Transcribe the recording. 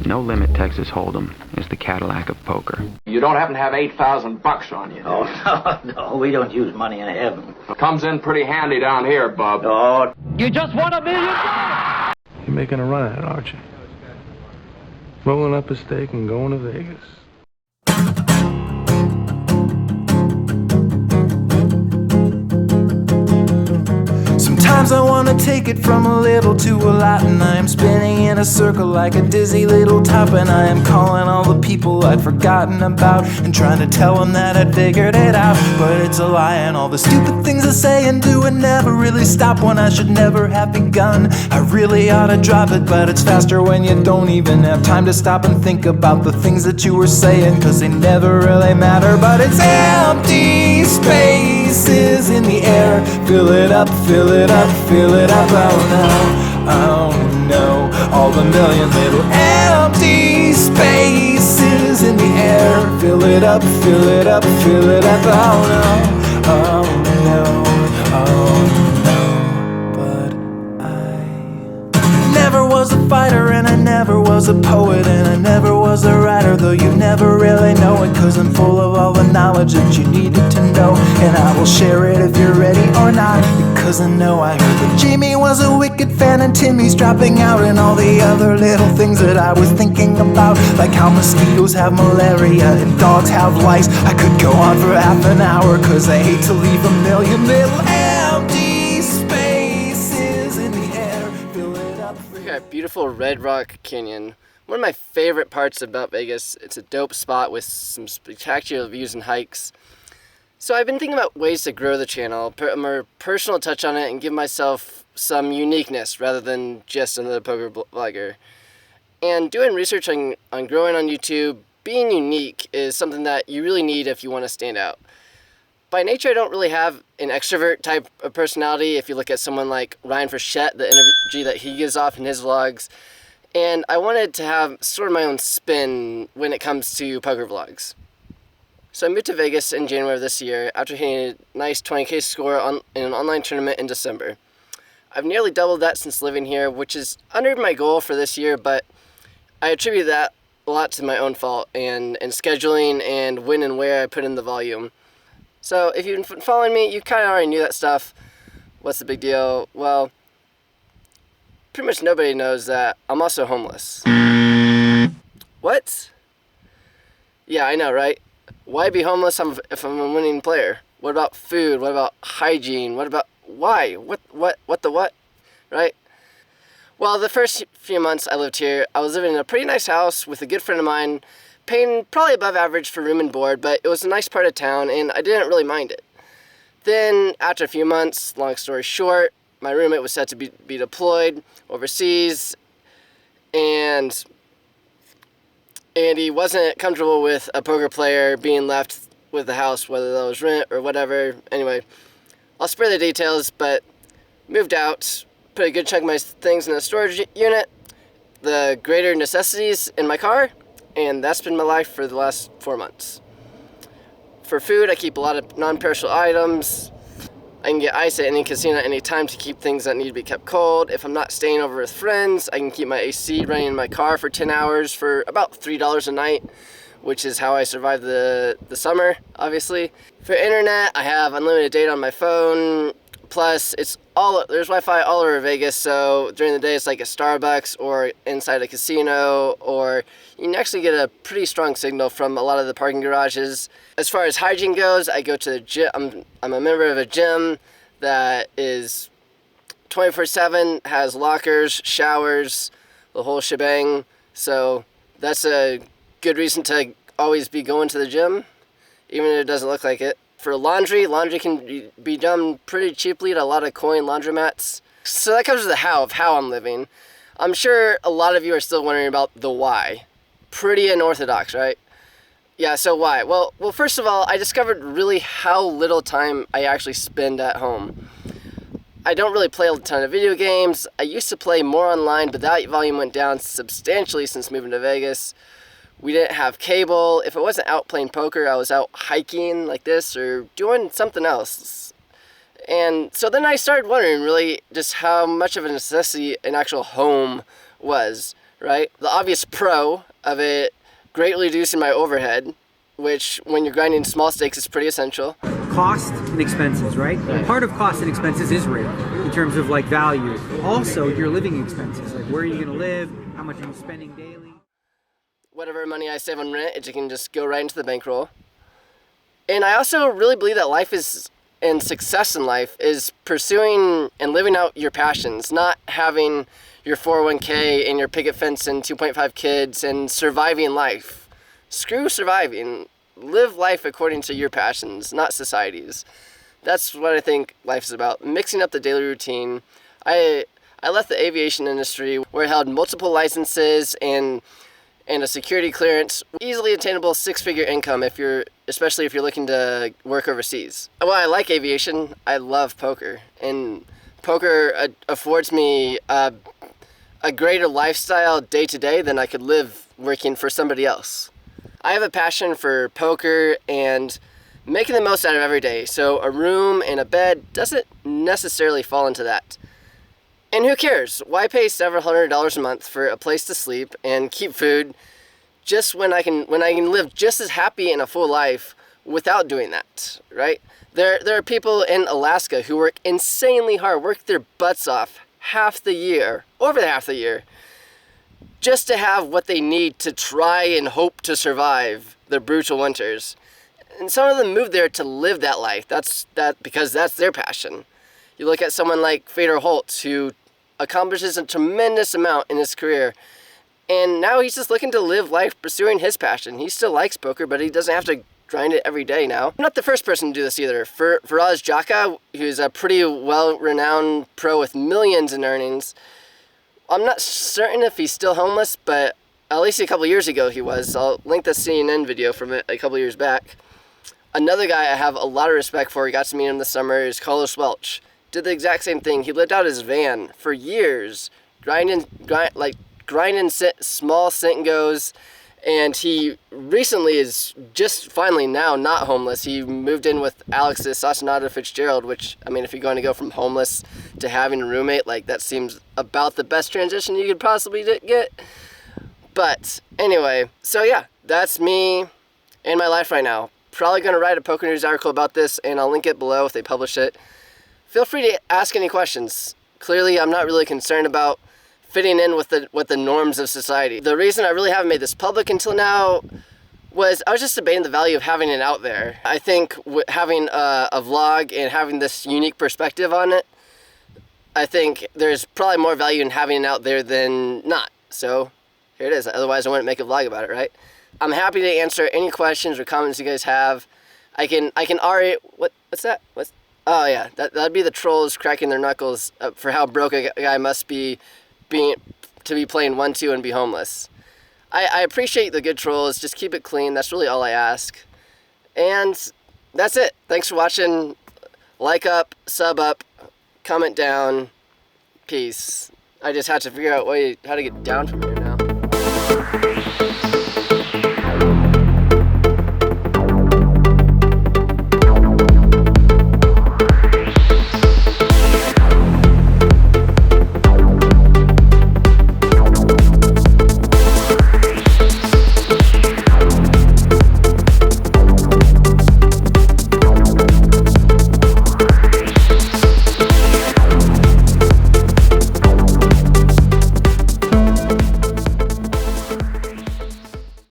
No Limit Texas Hold'em is the Cadillac of poker. You don't happen to have $8,000 on you? Oh, no, we don't use money in heaven. Comes in pretty handy down here, Bub. Oh. You just won $1 million! You're making a run at it, aren't you? Rolling up a stake and going to Vegas. Sometimes I wanna take it from a little to a lot, and I am spinning in a circle like a dizzy little top, and I am calling all the people I'd forgotten about and trying to tell them that I'd figured it out. But it's a lie, and all the stupid things I say and do and never really stop when I should never have begun. I really ought to drop it, but it's faster when you don't even have time to stop and think about the things that you were saying, cause they never really matter. But it's empty spaces in the air. Fill it up, fill it up, fill it up. Oh no, all the million little empty spaces in the air. Fill it up, fill it up, fill it up. Oh no, oh no, oh no. But I never was a fighter, and I never was a poet, and I never was a writer, though you never really know it, cause I'm full of all the knowledge that you needed to know, and I will share it if you're ready or not, because I know I heard that Jamie was a wicked fan and Timmy's dropping out, and all the other little things that I was thinking about, like how mosquitoes have malaria and dogs have lice. I could go on for half an hour, cause I hate to leave a million little empty spaces in the air. Fill it up. We got beautiful Red Rock Canyon. One of my favorite parts about Vegas. It's a dope spot with some spectacular views and hikes. So I've been thinking about ways to grow the channel, put a more personal touch on it, and give myself some uniqueness rather than just another poker vlogger. And doing research on growing on YouTube, being unique is something that you really need if you want to stand out. By nature, I don't really have an extrovert type of personality. If you look at someone like Ryan Frechette, the energy that he gives off in his vlogs. And I wanted to have sort of my own spin when it comes to poker vlogs. So I moved to Vegas in January of this year after hitting a nice 20K score in an online tournament in December. I've nearly doubled that since living here, which is under my goal for this year, but I attribute that a lot to my own fault and scheduling and when and where I put in the volume. So if you've been following me, you kind of already knew that stuff. What's the big deal? Well, pretty much nobody knows that I'm also homeless. What? Yeah, I know, right? Why be homeless if I'm a winning player? What about food? What about hygiene? What about why? What the what? Right? Well, the first few months I lived here, I was living in a pretty nice house with a good friend of mine, paying probably above average for room and board, but it was a nice part of town and I didn't really mind it. Then, after a few months, long story short, my roommate was set to be deployed overseas, and he wasn't comfortable with a poker player being left with the house, whether that was rent or whatever. Anyway, I'll spare the details, but moved out, put a good chunk of my things in a storage unit, the greater necessities in my car, and that's been my life for the last 4 months. For food, I keep a lot of non-perishable items. I can get ice at any casino at any time to keep things that need to be kept cold. If I'm not staying over with friends, I can keep my AC running in my car for 10 hours for about $3 a night, which is how I survive the summer, obviously. For internet, I have unlimited data on my phone. Plus, there's Wi-Fi all over Vegas, so during the day it's like a Starbucks or inside a casino, or you can actually get a pretty strong signal from a lot of the parking garages. As far as hygiene goes, I go to the gym. I'm a member of a gym that is 24/7, has lockers, showers, the whole shebang. So that's a good reason to always be going to the gym, even if it doesn't look like it. For laundry can be done pretty cheaply at a lot of coin laundromats. So that comes to the how of how I'm living. I'm sure a lot of you are still wondering about the why. Pretty unorthodox, right? Yeah, so why? Well, first of all, I discovered really how little time I actually spend at home. I don't really play a ton of video games. I used to play more online, but that volume went down substantially since moving to Vegas. We didn't have cable. If I wasn't out playing poker, I was out hiking like this or doing something else. And so then I started wondering really just how much of a necessity an actual home was, right? The obvious pro of it, greatly reducing my overhead, which when you're grinding small stakes is pretty essential. Cost and expenses, right? Part of cost and expenses is rate in terms of like value. Also, your living expenses, like where are you going to live, how much are you spending daily? Whatever money I save on rent, it can just go right into the bankroll. And I also really believe that life is, and success in life is pursuing and living out your passions, not having your 401k and your picket fence and 2.5 kids and surviving life. Screw surviving. Live life according to your passions, not society's. That's what I think life is about. Mixing up the daily routine. I left the aviation industry where I held multiple licenses and a security clearance, easily attainable six-figure income especially if you're looking to work overseas. While I like aviation, I love poker, and poker affords me a greater lifestyle day to day than I could live working for somebody else. I have a passion for poker and making the most out of every day, so a room and a bed doesn't necessarily fall into that. And who cares? Why pay several $100s a month for a place to sleep and keep food just when I can live just as happy and a full life without doing that, right? There are people in Alaska who work insanely hard, work their butts off over half the year, just to have what they need to try and hope to survive the brutal winters. And some of them move there to live that life. Because that's their passion. You look at someone like Fedor Holtz, who accomplishes a tremendous amount in his career, and now he's just looking to live life pursuing his passion. He still likes poker, but he doesn't have to grind it every day now. I'm not the first person to do this either. Faraz Jaka, who's a pretty well-renowned pro with millions in earnings, I'm not certain if he's still homeless, but at least a couple years ago he was. I'll link the CNN video from it a couple years back. Another guy I have a lot of respect for, he got to meet him this summer, is Carlos Welch. Did the exact same thing. He lived out his van for years, grinding small sit and goes, and he recently is just finally now not homeless. He moved in with Alexis Sassanado Fitzgerald, which, I mean, if you're going to go from homeless to having a roommate, like, that seems about the best transition you could possibly get. But anyway, so yeah, that's me and my life right now. Probably going to write a Poker News article about this, and I'll link it below if they publish it. Feel free to ask any questions. Clearly, I'm not really concerned about fitting in with the norms of society. The reason I really haven't made this public until now was I was just debating the value of having it out there. I think having a vlog and having this unique perspective on it, I think there's probably more value in having it out there than not. So here it is. Otherwise, I wouldn't make a vlog about it, right? I'm happy to answer any questions or comments you guys have. I can already, what's that? Oh yeah, that'd be the trolls cracking their knuckles for how broke a guy must be to be playing 1-2 and be homeless. I appreciate the good trolls. Just keep it clean. That's really all I ask. And that's it. Thanks for watching. Like up, sub up, comment down. Peace. I just had to figure out how to get down from here.